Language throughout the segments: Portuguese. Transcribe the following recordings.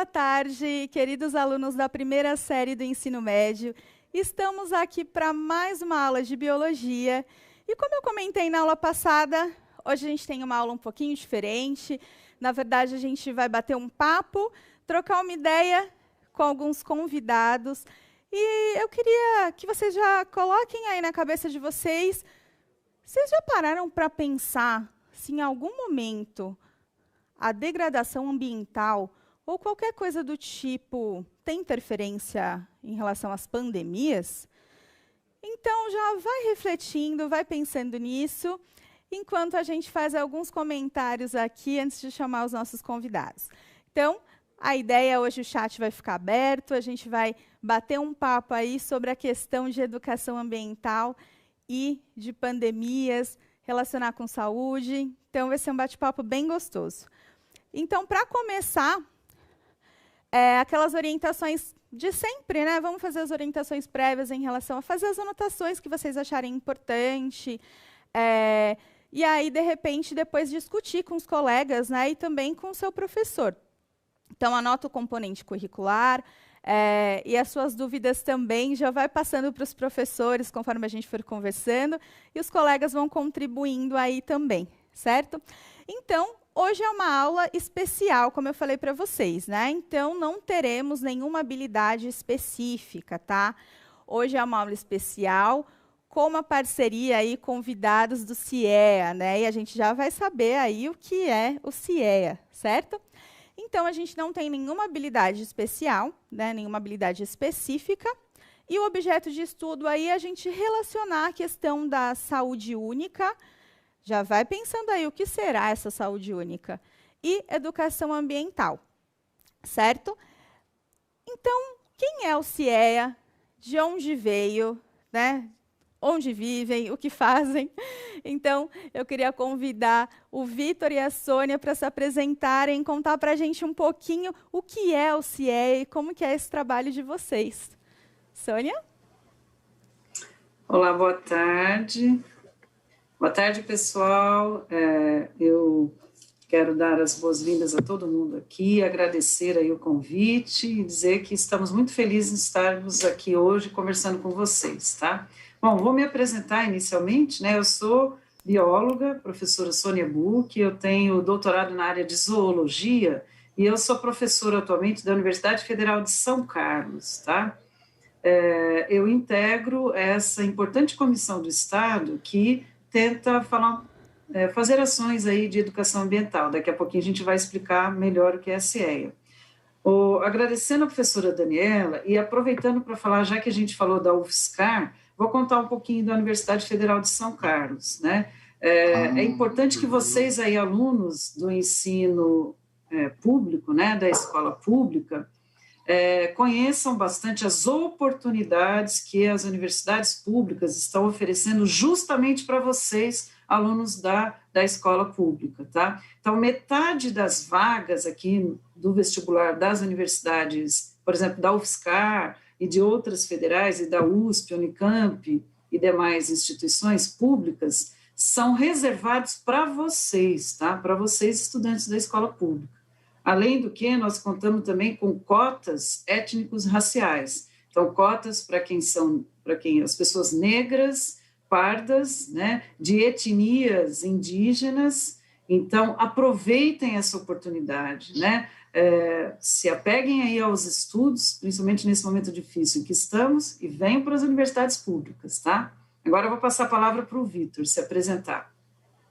tarde, queridos alunos da primeira série do ensino médio. Estamos aqui para mais uma aula de biologia. E como eu comentei na aula passada, hoje a gente tem uma aula um pouquinho diferente. Na verdade, a gente vai bater um papo, trocar uma ideia com alguns convidados. E eu queria que vocês já coloquem aí na cabeça de vocês, vocês já pararam para pensar se em algum momento a degradação ambiental ou qualquer coisa do tipo tem interferência em relação às pandemias? Então, já vai refletindo, vai pensando nisso, enquanto a gente faz alguns comentários aqui antes de chamar os nossos convidados. Então, a ideia hoje, o chat vai ficar aberto, a gente vai bater um papo aí sobre a questão de educação ambiental e de pandemias, relacionar com saúde. Então, vai ser um bate-papo bem gostoso. Então, para começar, aquelas orientações de sempre, né? Vamos fazer as orientações prévias em relação a fazer as anotações que vocês acharem importante. E aí, de repente, depois discutir com os colegas, né? E também com o seu professor. Então, anota o componente curricular, e as suas dúvidas também já vai passando para os professores, conforme a gente for conversando, e os colegas vão contribuindo aí também, certo? Então, hoje é uma aula especial, como eu falei para vocês, né? Então, não teremos nenhuma habilidade específica, tá? Hoje é uma aula especial, com uma parceria aí, convidados do CIEA, né? E a gente já vai saber aí o que é o CIEA, certo? Então, a gente não tem nenhuma habilidade especial, né, nenhuma habilidade específica. E o objeto de estudo aí é a gente relacionar a questão da saúde única. Já vai pensando aí o que será essa saúde única. E educação ambiental, certo? Então, quem é o CIEA? De onde veio? Né? Onde vivem, o que fazem. Então, eu queria convidar o Vitor e a Sônia para se apresentarem, contar para a gente um pouquinho o que é o CIEA e como que é esse trabalho de vocês. Sônia? Olá, boa tarde. Boa tarde, pessoal. Eu quero dar as boas-vindas a todo mundo aqui, agradecer aí o convite e dizer que estamos muito felizes em estarmos aqui hoje conversando com vocês, tá? Bom, vou me apresentar inicialmente, né? Eu sou bióloga, professora Sônia Buch, eu tenho doutorado na área de zoologia e eu sou professora atualmente da Universidade Federal de São Carlos, tá? Eu integro essa importante comissão do Estado que tenta fazer ações aí de educação ambiental. Daqui a pouquinho a gente vai explicar melhor o que é a CIEA. Agradecendo a professora Daniela e aproveitando para falar, já que a gente falou da UFSCar, vou contar um pouquinho da Universidade Federal de São Carlos, né? É importante que vocês aí, alunos do ensino público, né, da escola pública, conheçam bastante as oportunidades que as universidades públicas estão oferecendo justamente para vocês, alunos da escola pública, tá? Então, metade das vagas aqui do vestibular das universidades, por exemplo, da UFSCar e de outras federais, e da USP, Unicamp e demais instituições públicas, são reservados para vocês, tá? Para vocês, estudantes da escola pública. Além do que, nós contamos também com cotas étnicos raciais. Então, cotas para quem as pessoas negras, pardas, né, de etnias indígenas. Então, aproveitem essa oportunidade, né? Se apeguem aí aos estudos, principalmente nesse momento difícil em que estamos, e venham para as universidades públicas, tá? Agora eu vou passar a palavra para o Vitor se apresentar.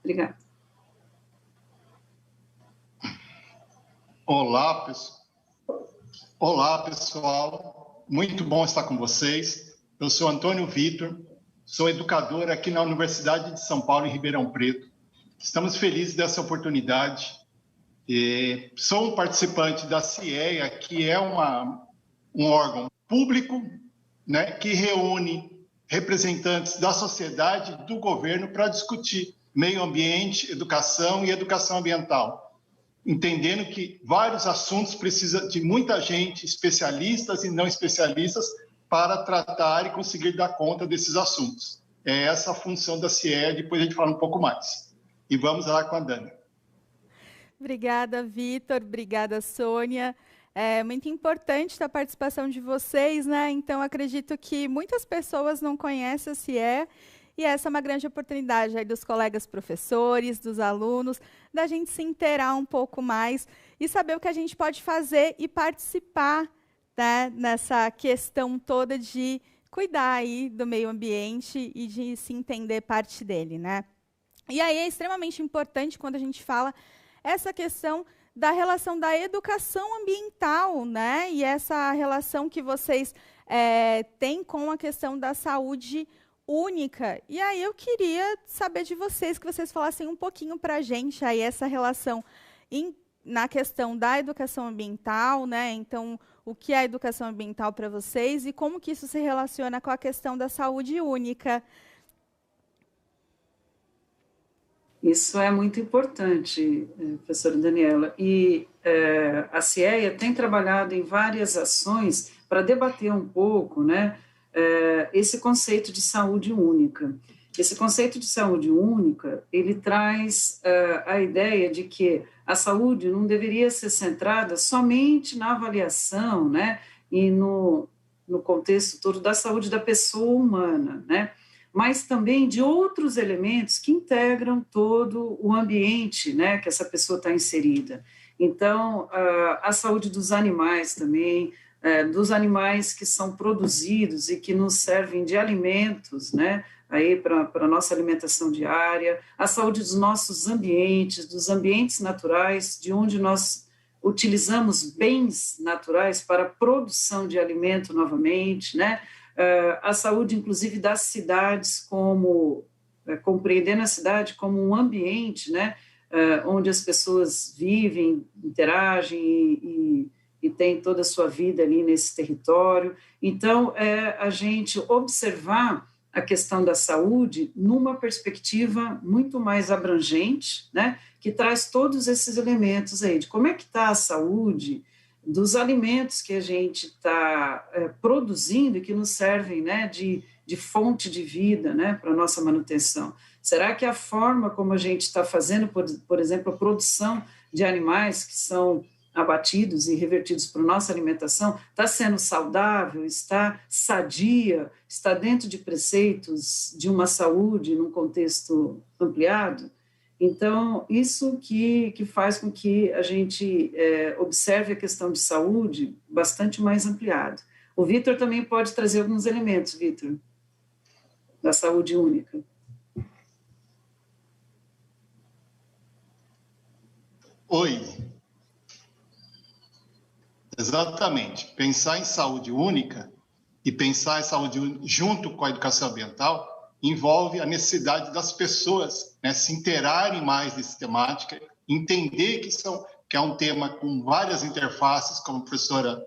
Obrigada. Olá, pessoal. Muito bom estar com vocês. Eu sou Antônio Vitor, sou educador aqui na Universidade de São Paulo, em Ribeirão Preto. Estamos felizes dessa oportunidade. Sou um participante da CIEA, que é um órgão público, né, que reúne representantes da sociedade e do governo para discutir meio ambiente, educação e educação ambiental, entendendo que vários assuntos precisam de muita gente, especialistas e não especialistas, para tratar e conseguir dar conta desses assuntos. É essa a função da CIEA, depois a gente fala um pouco mais. E vamos lá com a Dani. Obrigada, Vitor. Obrigada, Sônia. É muito importante a participação de vocês, né? Então, acredito que muitas pessoas não conhecem a CIE, e essa é uma grande oportunidade aí dos colegas professores, dos alunos, da gente se inteirar um pouco mais e saber o que a gente pode fazer e participar, né, nessa questão toda de cuidar aí do meio ambiente e de se entender parte dele, né? E aí é extremamente importante quando a gente fala essa questão da relação da educação ambiental, né? E essa relação que vocês têm com a questão da saúde única. E aí eu queria saber de vocês, que vocês falassem um pouquinho para a gente aí essa relação na questão da educação ambiental, né? Então, o que é a educação ambiental para vocês e como que isso se relaciona com a questão da saúde única. Isso é muito importante, professora Daniela. E a CIEA tem trabalhado em várias ações para debater um pouco, né, esse conceito de saúde única. Esse conceito de saúde única, ele traz a ideia de que a saúde não deveria ser centrada somente na avaliação, né, e no contexto todo da saúde da pessoa humana, né, mas também de outros elementos que integram todo o ambiente, né, que essa pessoa está inserida. Então, a saúde dos animais também, dos animais que são produzidos e que nos servem de alimentos, né, aí para a nossa alimentação diária, a saúde dos nossos ambientes, dos ambientes naturais, de onde nós utilizamos bens naturais para a produção de alimento novamente, né, a saúde, inclusive, das cidades, como compreendendo a cidade como um ambiente, né, onde as pessoas vivem, interagem e têm toda a sua vida ali nesse território. Então, a gente observar a questão da saúde numa perspectiva muito mais abrangente, né, que traz todos esses elementos aí, de como é que está a saúde dos alimentos que a gente está produzindo e que nos servem, né, de fonte de vida, né, para a nossa manutenção. Será que a forma como a gente está fazendo, por exemplo, a produção de animais que são abatidos e revertidos para a nossa alimentação, está sendo saudável, está sadia, está dentro de preceitos de uma saúde num contexto ampliado? Então, isso que faz com que a gente observe a questão de saúde bastante mais ampliado. O Vitor também pode trazer alguns elementos, Vitor, da saúde única. Oi. Exatamente. Pensar em saúde única e pensar em saúde única junto com a educação ambiental envolve a necessidade das pessoas, né, se interarem mais dessa temática, entender que é um tema com várias interfaces, como a professora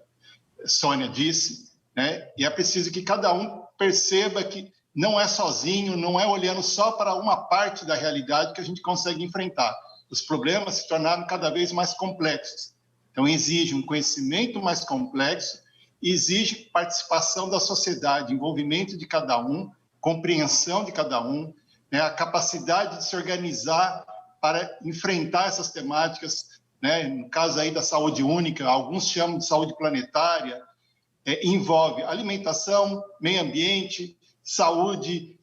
Sônia disse, né, e é preciso que cada um perceba que não é sozinho, não é olhando só para uma parte da realidade que a gente consegue enfrentar. Os problemas se tornaram cada vez mais complexos. Então, exige um conhecimento mais complexo e exige participação da sociedade, envolvimento de cada um, compreensão de cada um, né, a capacidade de se organizar para enfrentar essas temáticas, né, no caso aí da saúde única, alguns chamam de saúde planetária, envolve alimentação, meio ambiente, saúde,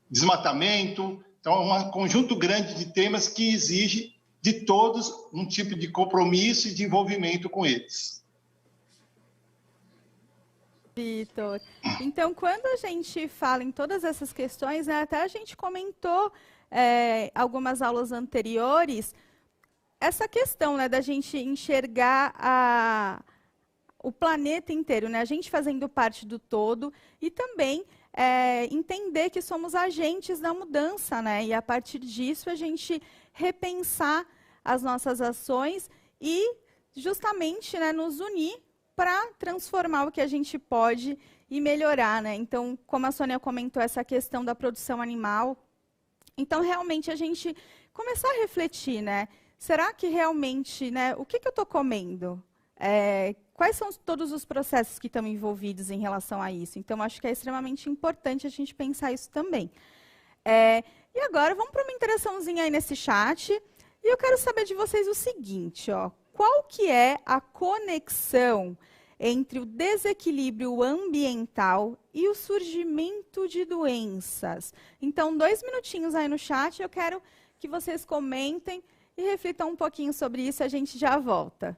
desmatamento. Então, é um conjunto grande de temas que exige de todos um tipo de compromisso e de envolvimento com eles. Vitor, então, quando a gente fala em todas essas questões, né, até a gente comentou algumas aulas anteriores, essa questão, né, da gente enxergar o planeta inteiro, né, a gente fazendo parte do todo e também entender que somos agentes da mudança, né, e a partir disso a gente repensar as nossas ações e justamente, né, nos unir para transformar o que a gente pode e melhorar, né? Então, como a Sônia comentou, essa questão da produção animal, então realmente a gente começar a refletir, né? Será que realmente, né, o que eu estou comendo? Quais são todos os processos que estão envolvidos em relação a isso? Então, acho que é extremamente importante a gente pensar isso também. E agora, vamos para uma interaçãozinha aí nesse chat. E eu quero saber de vocês o seguinte, ó. qual que é a conexão entre o desequilíbrio ambiental e o surgimento de doenças? Então, 2 minutinhos aí no chat, eu quero que vocês comentem e reflitam um pouquinho sobre isso, a gente já volta.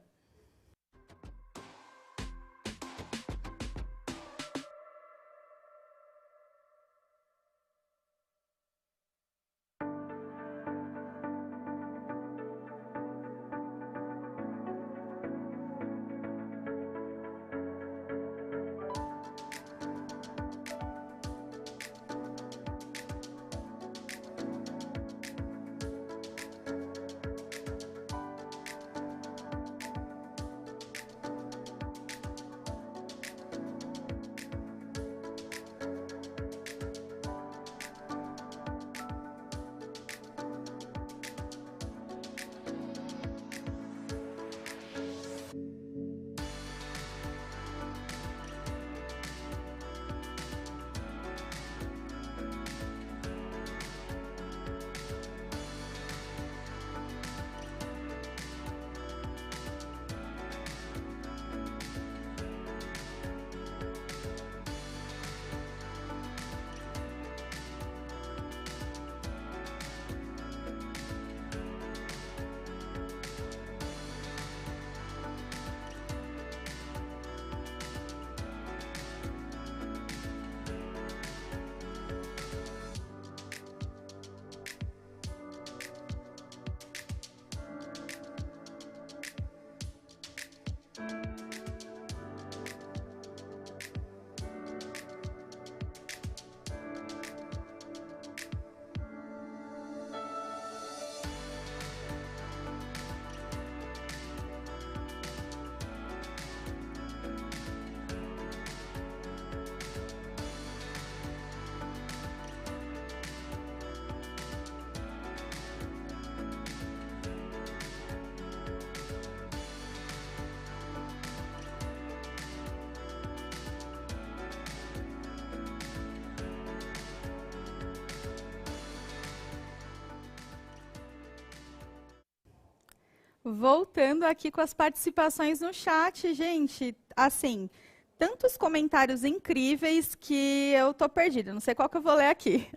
Voltando aqui com as participações no chat, gente, assim, tantos comentários incríveis que eu tô perdida, não sei qual que eu vou ler aqui.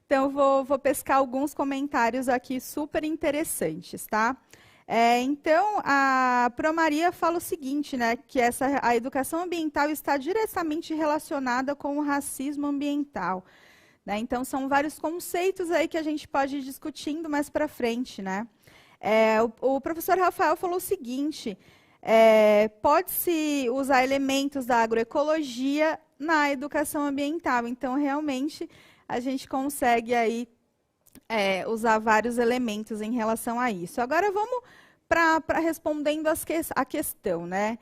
Então, vou pescar alguns comentários aqui super interessantes, tá? Então, a Pro Maria fala o seguinte, né, que a educação ambiental está diretamente relacionada com o racismo ambiental, né? Então, são vários conceitos aí que a gente pode ir discutindo mais para frente, né? O professor Rafael falou o seguinte, pode-se usar elementos da agroecologia na educação ambiental. Então, realmente, a gente consegue aí, usar vários elementos em relação a isso. Agora, vamos para respondendo a questão, né?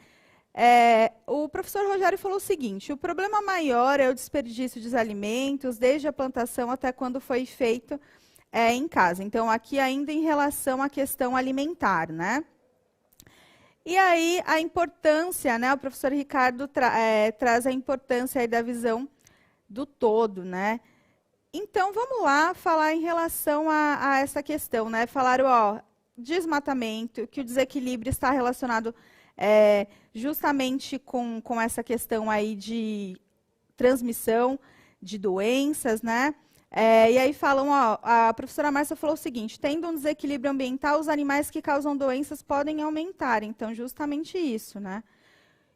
O professor Rogério falou o seguinte, o problema maior é o desperdício de alimentos, desde a plantação até quando foi feito em casa. Então, aqui ainda em relação à questão alimentar, né? E aí, a importância, né? O professor Ricardo traz a importância aí da visão do todo, né? Então, vamos lá falar em relação a essa questão, né? Falaram, ó, desmatamento, que o desequilíbrio está relacionado justamente com essa questão aí de transmissão de doenças, né? E aí falam, ó, a professora Márcia falou o seguinte, tendo um desequilíbrio ambiental, os animais que causam doenças podem aumentar. Então, justamente isso, né?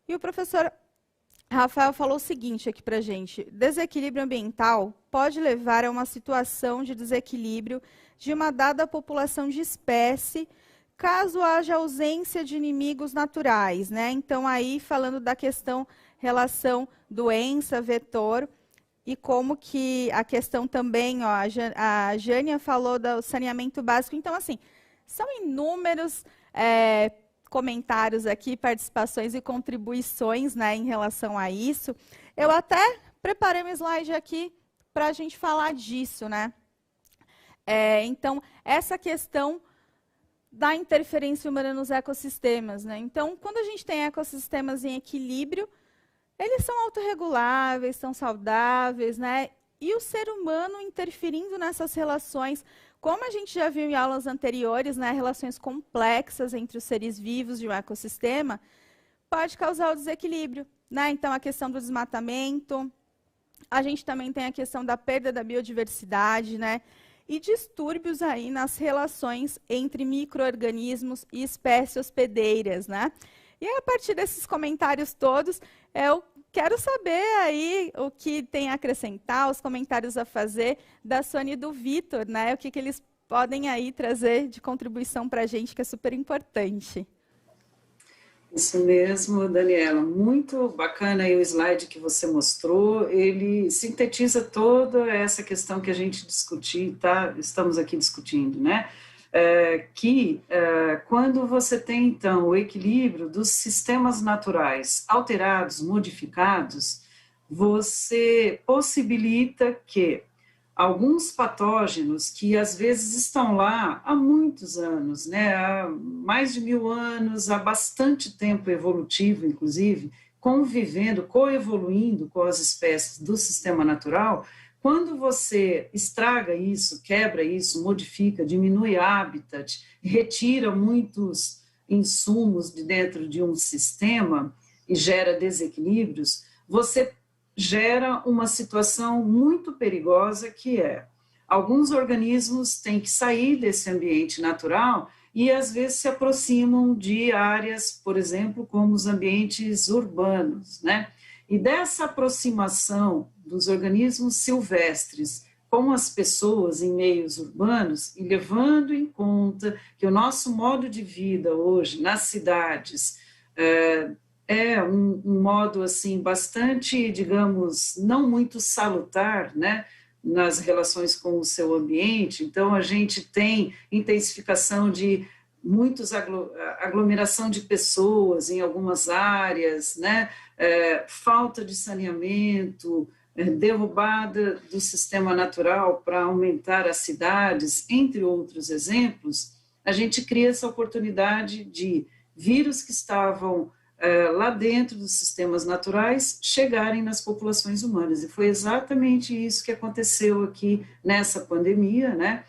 E o professor Rafael falou o seguinte aqui para a gente, desequilíbrio ambiental pode levar a uma situação de desequilíbrio de uma dada população de espécie, caso haja ausência de inimigos naturais, né? Então, aí, falando da questão relação doença, vetor, e como que a questão também, ó, a Jânia falou do saneamento básico. Então, assim, são inúmeros comentários aqui, participações e contribuições, né, em relação a isso. Eu até preparei um slide aqui para a gente falar disso, né? Então, essa questão da interferência humana nos ecossistemas, né? Então, quando a gente tem ecossistemas em equilíbrio, eles são autorreguláveis, são saudáveis, né? E o ser humano interferindo nessas relações Como a gente já viu em aulas anteriores, né, relações complexas entre os seres vivos de um ecossistema pode causar o desequilíbrio, né? Então, a questão do desmatamento, a gente também tem a questão da perda da biodiversidade, né? E distúrbios aí nas relações entre micro-organismos e espécies hospedeiras, né? E aí, a partir desses comentários todos, eu quero saber aí o que tem a acrescentar, os comentários a fazer da Sônia e do Vitor, né? O que eles podem aí trazer de contribuição para a gente, que é super importante. Isso mesmo, Daniela. Muito bacana aí o slide que você mostrou. Ele sintetiza toda essa questão que a gente estamos aqui discutindo, né? Quando você tem, então, o equilíbrio dos sistemas naturais alterados, modificados, você possibilita que alguns patógenos que às vezes estão lá há muitos anos, né, há mais de 1000 anos, há bastante tempo evolutivo, inclusive, convivendo, coevoluindo com as espécies do sistema natural, quando você estraga isso, quebra isso, modifica, diminui habitat, retira muitos insumos de dentro de um sistema e gera desequilíbrios, você gera uma situação muito perigosa, que é, alguns organismos têm que sair desse ambiente natural e às vezes se aproximam de áreas, por exemplo, como os ambientes urbanos, né? E dessa aproximação dos organismos silvestres com as pessoas em meios urbanos, e levando em conta que o nosso modo de vida hoje nas cidades é um modo assim bastante, digamos, não muito salutar, né, nas relações com o seu ambiente. Então a gente tem intensificação de aglomeração de pessoas em algumas áreas, né, falta de saneamento, derrubada do sistema natural para aumentar as cidades, entre outros exemplos. A gente cria essa oportunidade de vírus que estavam lá dentro dos sistemas naturais chegarem nas populações humanas. E foi exatamente isso que aconteceu aqui nessa pandemia, né?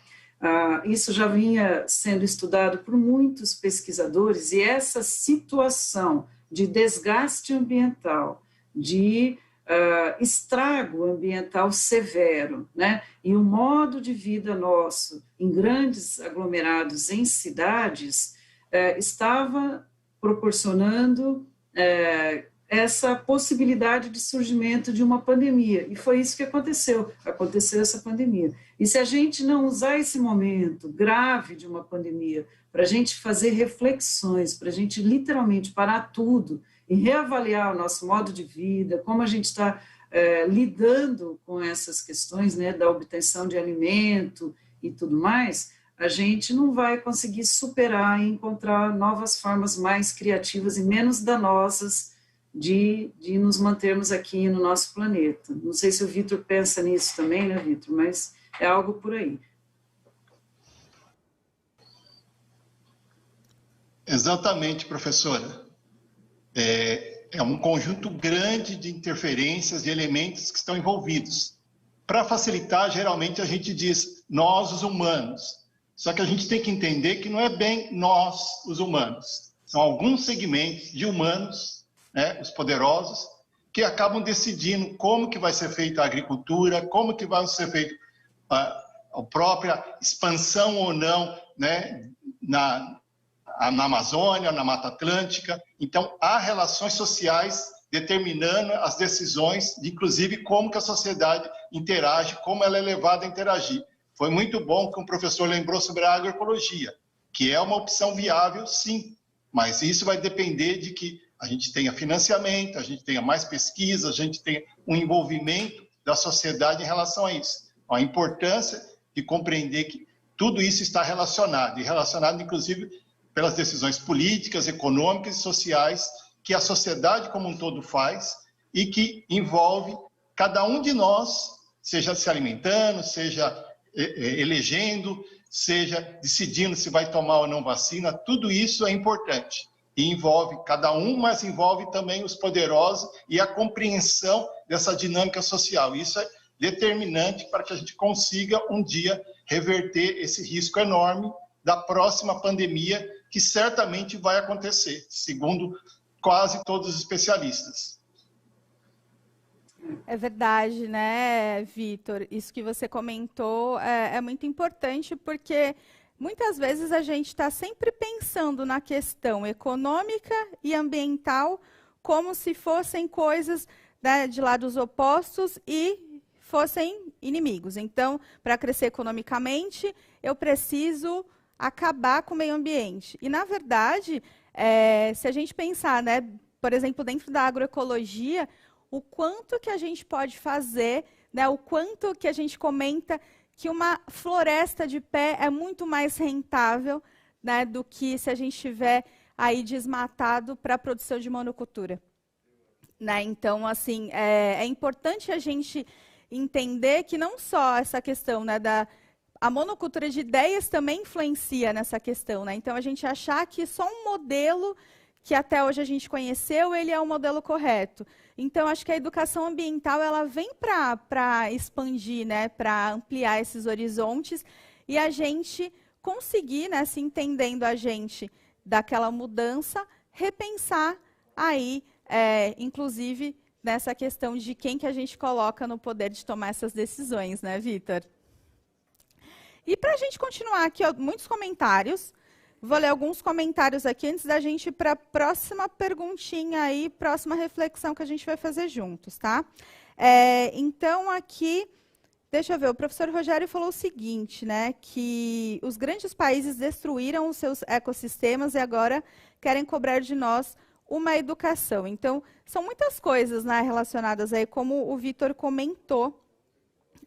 Isso já vinha sendo estudado por muitos pesquisadores, e essa situação de desgaste ambiental, de estrago ambiental severo, né? E o modo de vida nosso em grandes aglomerados em cidades estava proporcionando essa possibilidade de surgimento de uma pandemia, e foi isso que aconteceu essa pandemia. E se a gente não usar esse momento grave de uma pandemia para a gente fazer reflexões, para a gente literalmente parar tudo e reavaliar o nosso modo de vida, como a gente está lidando com essas questões, né, da obtenção de alimento e tudo mais, a gente não vai conseguir superar e encontrar novas formas mais criativas e menos danosas de nos mantermos aqui no nosso planeta. Não sei se o Vitor pensa nisso também, né, Vitor? Mas é algo por aí. Exatamente, professora. É um conjunto grande de interferências, de elementos que estão envolvidos. Para facilitar, geralmente a gente diz nós, os humanos. Só que a gente tem que entender que não é bem nós, os humanos. São alguns segmentos de humanos, né, os poderosos, que acabam decidindo como que vai ser feita a agricultura, como que vai ser feita a própria expansão ou não, né, na Amazônia, na Mata Atlântica. Então, há relações sociais determinando as decisões, inclusive como que a sociedade interage, como ela é levada a interagir. Foi muito bom que o professor lembrou sobre a agroecologia, que é uma opção viável, sim, mas isso vai depender de que a gente tenha financiamento, a gente tenha mais pesquisa, a gente tenha um envolvimento da sociedade em relação a isso. A importância de compreender que tudo isso está relacionado, e relacionado, inclusive, pelas decisões políticas, econômicas e sociais que a sociedade como um todo faz e que envolve cada um de nós, seja se alimentando, seja elegendo, seja decidindo se vai tomar ou não vacina. Tudo isso é importante e envolve cada um, mas envolve também os poderosos e a compreensão dessa dinâmica social. Isso é determinante para que a gente consiga um dia reverter esse risco enorme da próxima pandemia, que certamente vai acontecer, segundo quase todos os especialistas. É verdade, né, Vitor? Isso que você comentou é muito importante, porque muitas vezes a gente está sempre pensando na questão econômica e ambiental como se fossem coisas, né, de lados opostos e fossem inimigos. Então, para crescer economicamente, eu preciso acabar com o meio ambiente. E, na verdade, se a gente pensar, né, por exemplo, dentro da agroecologia, o quanto que a gente pode fazer, né, o quanto que a gente comenta que uma floresta de pé é muito mais rentável, né, do que se a gente tiver aí desmatado para a produção de monocultura. Né? Então, assim, é importante a gente entender que não só essa questão, né, a monocultura de ideias também influencia nessa questão. Né? Então, a gente achar que só um modelo que até hoje a gente conheceu, ele é o modelo correto. Então, acho que a educação ambiental ela vem para expandir, né, para ampliar esses horizontes e a gente conseguir, né, se entendendo a gente daquela mudança, repensar aí, inclusive, nessa questão de quem que a gente coloca no poder de tomar essas decisões, né, Vitor? E para a gente continuar aqui, ó, muitos comentários. Vou ler alguns comentários aqui antes da gente ir para a próxima perguntinha aí, próxima reflexão que a gente vai fazer juntos, tá? Então, aqui, deixa eu ver, o professor Rogério falou o seguinte, né, que os grandes países destruíram os seus ecossistemas e agora querem cobrar de nós uma educação. Então, são muitas coisas, né, relacionadas aí, como o Vitor comentou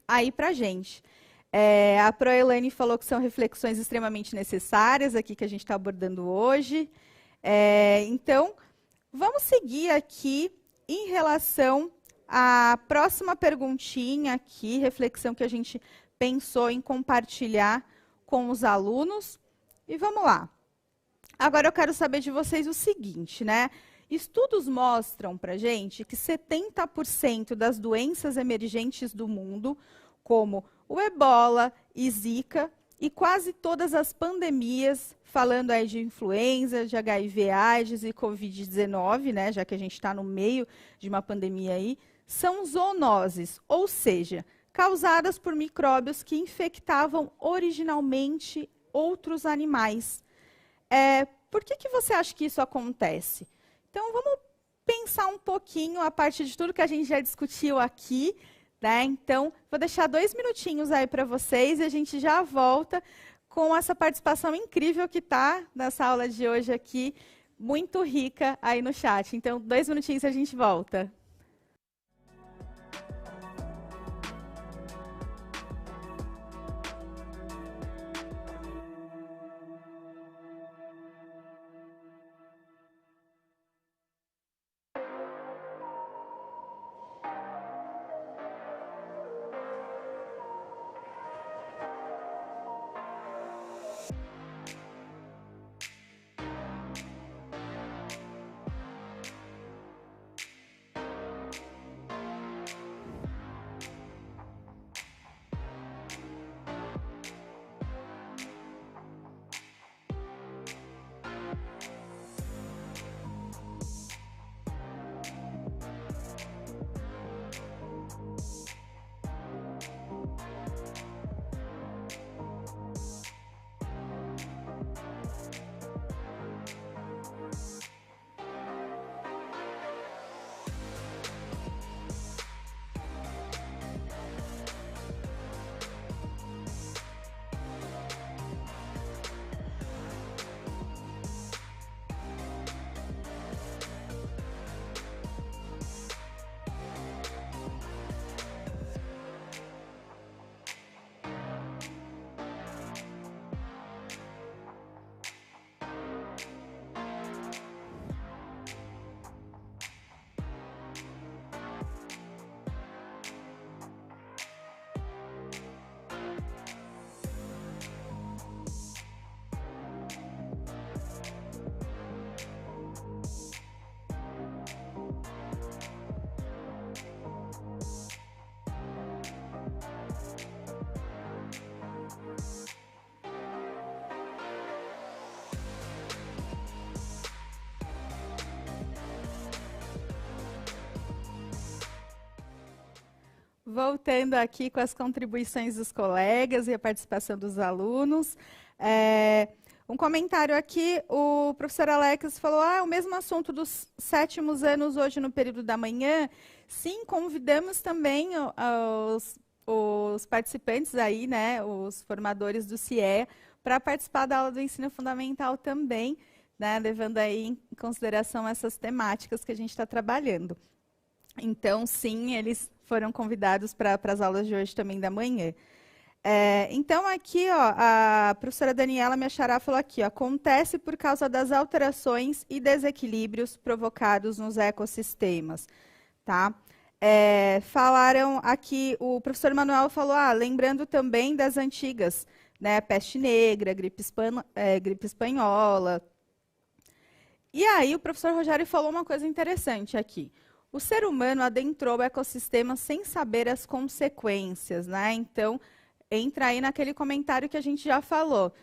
aí para a gente. A Proelane falou que são reflexões extremamente necessárias aqui que a gente está abordando hoje. Então, vamos seguir aqui em relação à próxima perguntinha aqui, reflexão que a gente pensou em compartilhar com os alunos. E vamos lá. Agora eu quero saber de vocês o seguinte, né? Estudos mostram para a gente que 70% das doenças emergentes do mundo, como o Ebola e Zika, e quase todas as pandemias, falando aí de influenza, de HIV, AIDS e Covid-19, né, já que a gente está no meio de uma pandemia aí, são zoonoses, ou seja, causadas por micróbios que infectavam originalmente outros animais. Por que você acha que isso acontece? Então, vamos pensar um pouquinho a partir de tudo que a gente já discutiu aqui, né? Então, vou deixar 2 minutinhos aí para vocês e a gente já volta com essa participação incrível que está nessa aula de hoje aqui, muito rica aí no chat. Então, 2 minutinhos e a gente volta. voltando aqui com as contribuições dos colegas e a participação dos alunos. Um comentário aqui, o professor Alex falou, o mesmo assunto dos 7º anos hoje no período da manhã. Sim, convidamos também os participantes aí, né, os formadores do CIEA, para participar da aula do ensino fundamental também, né, levando aí em consideração essas temáticas que a gente está trabalhando. Então, sim, eles foram convidados para as aulas de hoje também da manhã. Então, aqui, ó, a professora Daniela Mechará falou aqui, ó, acontece por causa das alterações e desequilíbrios provocados nos ecossistemas, tá? Falaram aqui, o professor Manuel falou, lembrando também das antigas, né, peste negra, gripe espanhola. E aí o professor Rogério falou uma coisa interessante aqui. O ser humano adentrou o ecossistema sem saber as consequências, né? Então, entra aí naquele comentário que a gente já falou.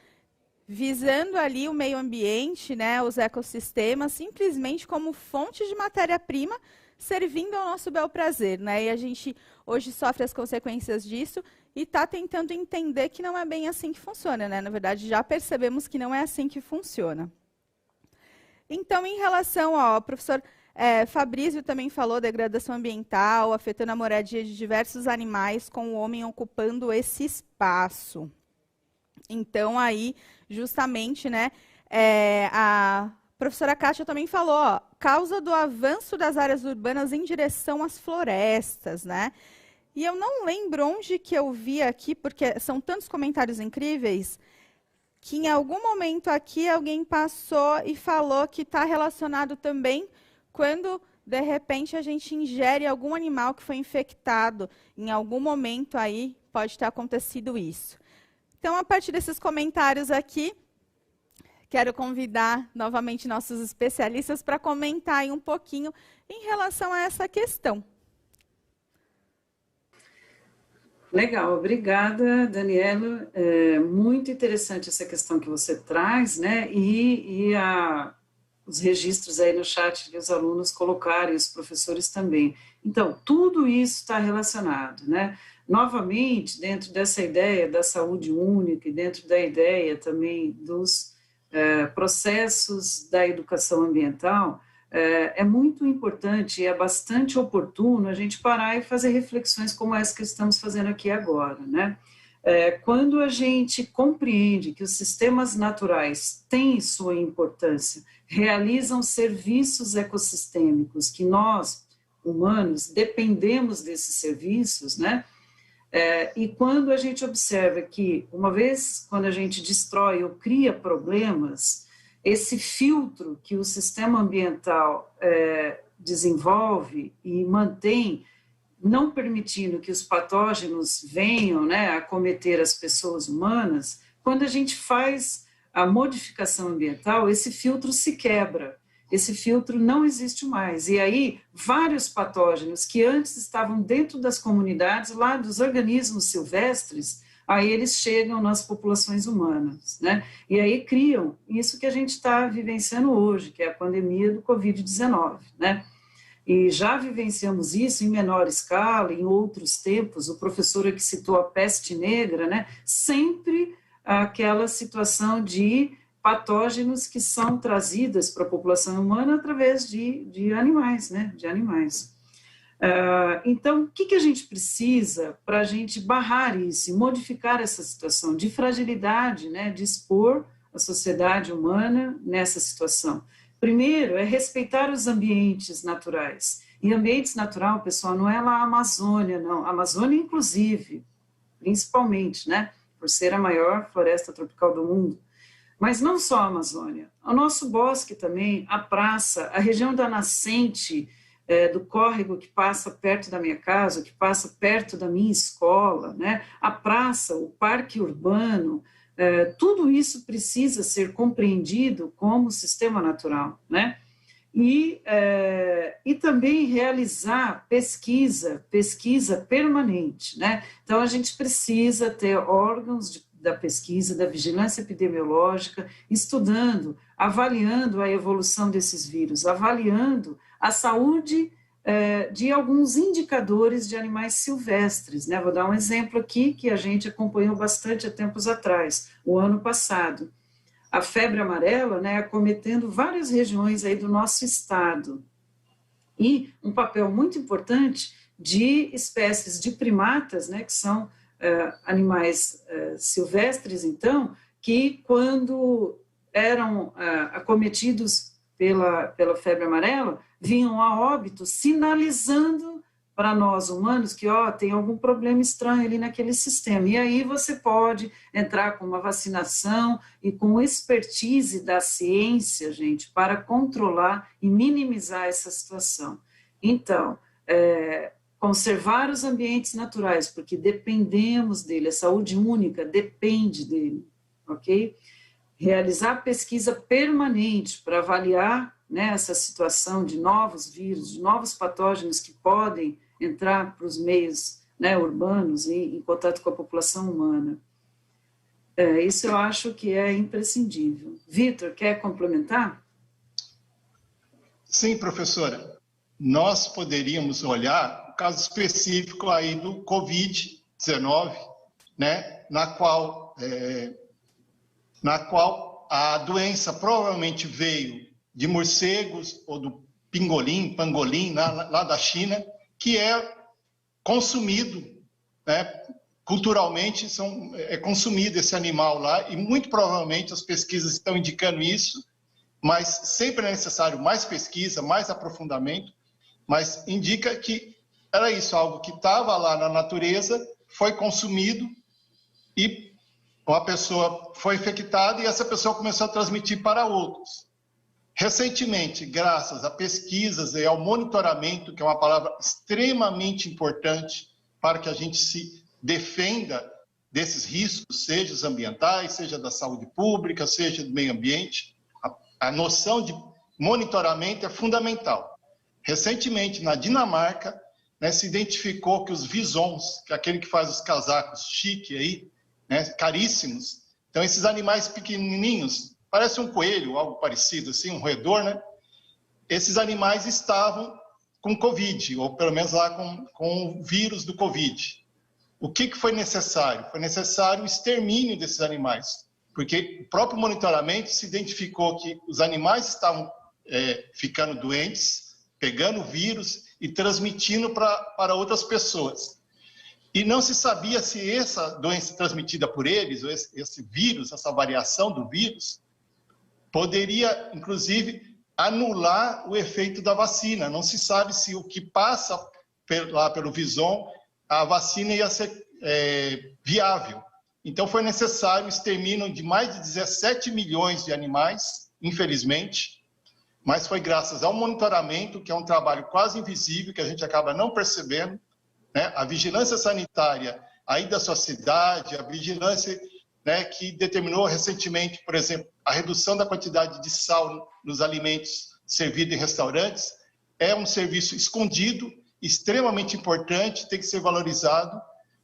Visando ali o meio ambiente, né, os ecossistemas, simplesmente como fonte de matéria-prima, servindo ao nosso bel prazer, né? E a gente hoje sofre as consequências disso e está tentando entender que não é bem assim que funciona, né? Na verdade, já percebemos que não é assim que funciona. Então, em relação ao professor Fabrício também falou degradação ambiental, afetando a moradia de diversos animais, com o homem ocupando esse espaço. Então, aí, justamente, né, a professora Kátia também falou, causa do avanço das áreas urbanas em direção às florestas, né? E eu não lembro onde que eu vi aqui, porque são tantos comentários incríveis, que em algum momento aqui alguém passou e falou que está relacionado também quando, de repente, a gente ingere algum animal que foi infectado. Em algum momento aí pode ter acontecido isso. Então, a partir desses comentários aqui, quero convidar novamente nossos especialistas para comentar aí um pouquinho em relação a essa questão. Legal, obrigada, Daniela. Muito interessante essa questão que você traz, né? E os registros aí no chat que os alunos colocaram e os professores também. Então, tudo isso está relacionado, né? Novamente, dentro dessa ideia da saúde única e dentro da ideia também dos processos da educação ambiental, é muito importante e é bastante oportuno a gente parar e fazer reflexões como essa que estamos fazendo aqui agora, né? Quando a gente compreende que os sistemas naturais têm sua importância, realizam serviços ecossistêmicos, que nós, humanos, dependemos desses serviços, né? E quando a gente observa que, uma vez quando a gente destrói ou cria problemas, esse filtro que o sistema ambiental desenvolve e mantém, não permitindo que os patógenos venham, né, acometer as pessoas humanas, quando a gente faz a modificação ambiental, esse filtro se quebra, esse filtro não existe mais. E aí, vários patógenos que antes estavam dentro das comunidades, lá dos organismos silvestres, aí eles chegam nas populações humanas, né? E aí criam isso que a gente está vivenciando hoje, que é a pandemia do Covid-19, né? E já vivenciamos isso em menor escala, em outros tempos, o professor aqui citou a peste negra, né? Sempre aquela situação de patógenos que são trazidas para a população humana através de animais, né? De animais. Então, o que a gente precisa para a gente barrar isso e modificar essa situação de fragilidade, né, de expor a sociedade humana nessa situação? Primeiro, é respeitar os ambientes naturais. E ambientes natural, pessoal, não é lá a Amazônia, não. A Amazônia, inclusive, principalmente, né, por ser a maior floresta tropical do mundo. Mas não só a Amazônia. O nosso bosque também, a praça, a região da nascente, do córrego que passa perto da minha casa, que passa perto da minha escola, né? A praça, o parque urbano, tudo isso precisa ser compreendido como sistema natural, né? E também realizar pesquisa permanente, né? Então, a gente precisa ter órgãos da pesquisa, da vigilância epidemiológica, estudando, avaliando a evolução desses vírus, avaliando a saúde de alguns indicadores de animais silvestres, né? Vou dar um exemplo aqui que a gente acompanhou bastante há tempos atrás, o ano passado. A febre amarela, né, acometendo várias regiões aí do nosso estado. E um papel muito importante de espécies de primatas, né, que são animais silvestres, então, que quando eram acometidos pela febre amarela, vinham a óbito, sinalizando para nós humanos que tem algum problema estranho ali naquele sistema. E aí você pode entrar com uma vacinação e com expertise da ciência, gente, para controlar e minimizar essa situação. Então, conservar os ambientes naturais, porque dependemos dele, a saúde única depende dele, ok? Realizar pesquisa permanente para avaliar, né, essa situação de novos vírus, de novos patógenos que podem entrar para os meios, né, urbanos e em contato com a população humana. Isso eu acho que é imprescindível. Vitor, quer complementar? Sim, professora. Nós poderíamos olhar o caso específico aí do Covid-19, né, na qual a doença provavelmente veio de morcegos ou do pangolim, lá da China, que é consumido, né, culturalmente é consumido esse animal lá, e muito provavelmente as pesquisas estão indicando isso, mas sempre é necessário mais pesquisa, mais aprofundamento, mas indica que era isso, algo que estava lá na natureza, foi consumido e uma pessoa foi infectada e essa pessoa começou a transmitir para outros. Recentemente, graças a pesquisas e ao monitoramento, que é uma palavra extremamente importante para que a gente se defenda desses riscos, seja os ambientais, seja da saúde pública, seja do meio ambiente, a noção de monitoramento é fundamental. Recentemente, na Dinamarca, né, se identificou que os visons, que é aquele que faz os casacos chique aí, né, caríssimos, então esses animais pequenininhos, parece um coelho, algo parecido, assim, um roedor, né? Esses animais estavam com Covid, ou pelo menos lá com o vírus do Covid. O que foi necessário? Foi necessário o extermínio desses animais, porque o próprio monitoramento se identificou que os animais estavam ficando doentes, pegando o vírus e transmitindo para outras pessoas. E não se sabia se essa doença transmitida por eles, ou esse vírus, essa variação do vírus, poderia, inclusive, anular o efeito da vacina. Não se sabe se o que passa lá pelo vison, a vacina ia ser viável. Então, foi necessário o extermínio de mais de 17 milhões de animais, infelizmente, mas foi graças ao monitoramento, que é um trabalho quase invisível, que a gente acaba não percebendo, né? A vigilância sanitária aí da sua cidade, a vigilância, né, que determinou recentemente, por exemplo, a redução da quantidade de sal nos alimentos servidos em restaurantes, é um serviço escondido, extremamente importante, tem que ser valorizado,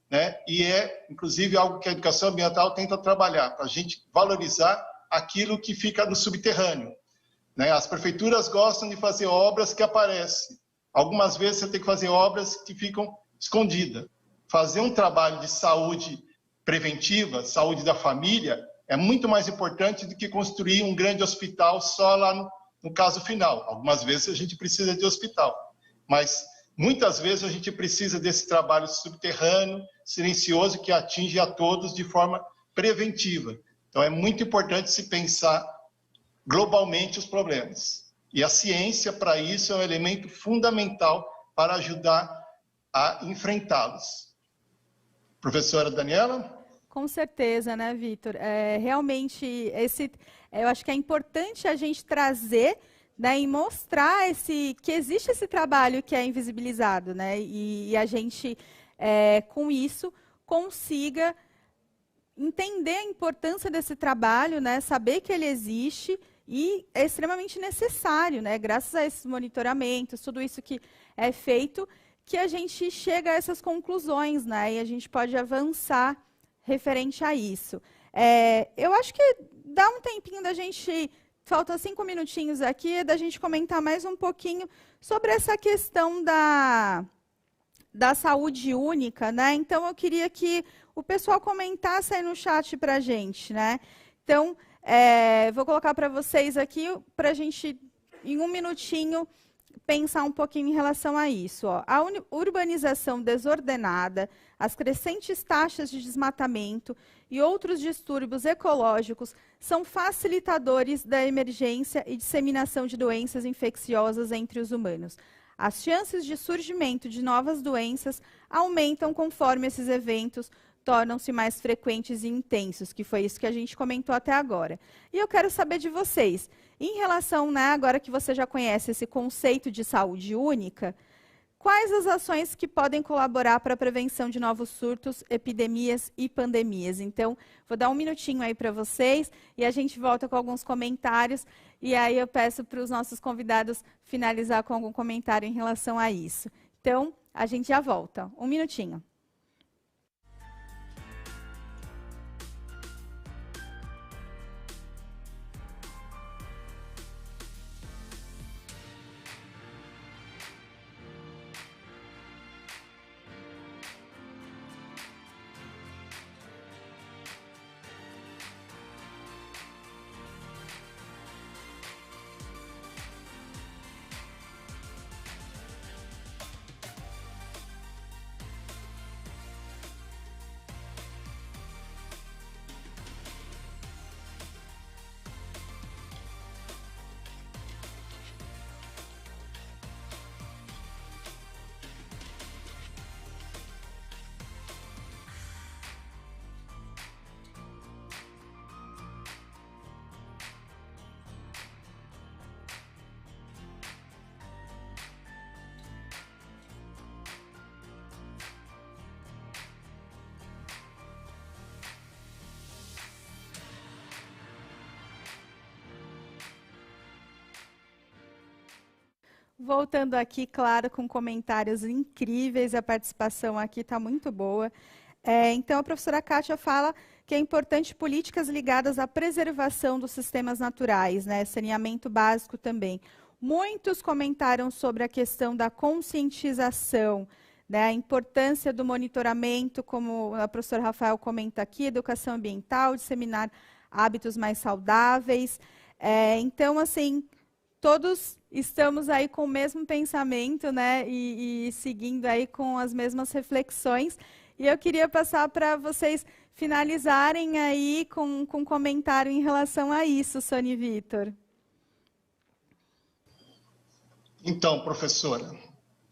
né, e é, inclusive, algo que a educação ambiental tenta trabalhar, para a gente valorizar aquilo que fica no subterrâneo, né? As prefeituras gostam de fazer obras que aparecem. Algumas vezes você tem que fazer obras que ficam escondidas. Fazer um trabalho de saúde preventiva, saúde da família, é muito mais importante do que construir um grande hospital só lá no caso final. Algumas vezes a gente precisa de hospital, mas muitas vezes a gente precisa desse trabalho subterrâneo, silencioso, que atinge a todos de forma preventiva. Então é muito importante se pensar globalmente os problemas. E a ciência, para isso, é um elemento fundamental para ajudar a enfrentá-los. Professora Daniela? Com certeza, né, Vitor? Realmente, eu acho que é importante a gente trazer, né, e mostrar que existe esse trabalho que é invisibilizado, né? E a gente, com isso, consiga entender a importância desse trabalho, né? Saber que ele existe e é extremamente necessário, né? Graças a esses monitoramentos, tudo isso que é feito, que a gente chega a essas conclusões, né? E a gente pode avançar referente a isso. Eu acho que dá um tempinho da gente faltam 5 minutinhos aqui da gente comentar mais um pouquinho sobre essa questão da saúde única, né? Então, eu queria que o pessoal comentasse aí no chat para a gente, né? Então, vou colocar para vocês aqui, para a gente, em um minutinho, pensar um pouquinho em relação a isso. Ó. A urbanização desordenada, as crescentes taxas de desmatamento e outros distúrbios ecológicos são facilitadores da emergência e disseminação de doenças infecciosas entre os humanos. As chances de surgimento de novas doenças aumentam conforme esses eventos tornam-se mais frequentes e intensos, que foi isso que a gente comentou até agora. E eu quero saber de vocês, em relação, né, agora que você já conhece esse conceito de saúde única, quais as ações que podem colaborar para a prevenção de novos surtos, epidemias e pandemias? Então, vou dar um minutinho aí para vocês e a gente volta com alguns comentários. E aí eu peço para os nossos convidados finalizar com algum comentário em relação a isso. Então, a gente já volta. Um minutinho. Voltando aqui, claro, com comentários incríveis, a participação aqui está muito boa. Então, a professora Kátia fala que é importante políticas ligadas à preservação dos sistemas naturais, né? Saneamento básico também. Muitos comentaram sobre a questão da conscientização, né? A importância do monitoramento, como a professora Rafael comenta aqui, educação ambiental, disseminar hábitos mais saudáveis. Então, assim, todos estamos aí com o mesmo pensamento, né, e seguindo aí com as mesmas reflexões. E eu queria passar para vocês finalizarem aí com um comentário em relação a isso, Sônia e Vitor. Então, professora,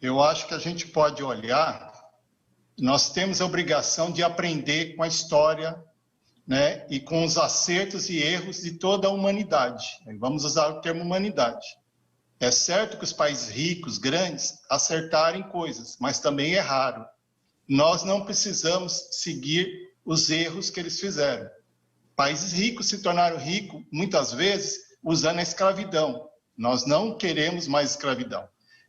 eu acho que a gente pode olhar, nós temos a obrigação de aprender com a história, né, e com os acertos e erros de toda a humanidade. Vamos usar o termo humanidade. É certo que os países ricos, grandes, acertarem coisas, mas também erraram. Nós não precisamos seguir os erros que eles fizeram. Países ricos se tornaram ricos, muitas vezes, usando a escravidão. Nós não queremos mais escravidão.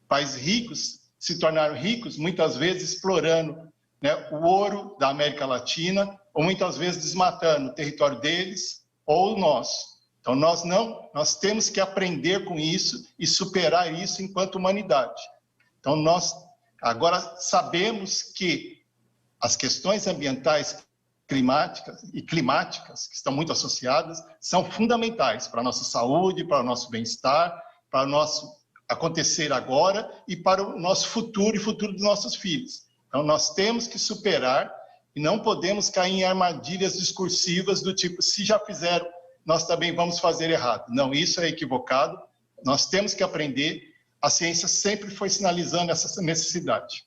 Países ricos se tornaram ricos, muitas vezes explorando, né, o ouro da América Latina, ou muitas vezes desmatando o território deles ou o nosso. Então, nós temos que aprender com isso e superar isso enquanto humanidade. Então, nós agora sabemos que as questões ambientais climáticas, que estão muito associadas, são fundamentais para a nossa saúde, para o nosso bem-estar, para o nosso acontecer agora e para o nosso futuro e futuro dos nossos filhos. Então, nós temos que superar e não podemos cair em armadilhas discursivas do tipo, se já fizeram, nós também vamos fazer errado. Não, isso é equivocado. Nós temos que aprender. A ciência sempre foi sinalizando essa necessidade.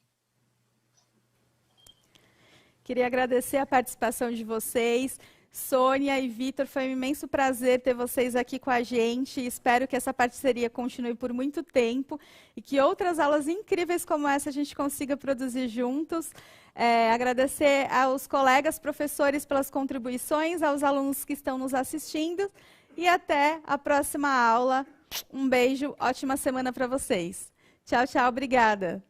Queria agradecer a participação de vocês. Sônia e Vitor, foi um imenso prazer ter vocês aqui com a gente. Espero que essa parceria continue por muito tempo e que outras aulas incríveis como essa a gente consiga produzir juntos. Agradecer aos colegas professores pelas contribuições, aos alunos que estão nos assistindo e até a próxima aula. Um beijo, ótima semana para vocês. Tchau, tchau, obrigada.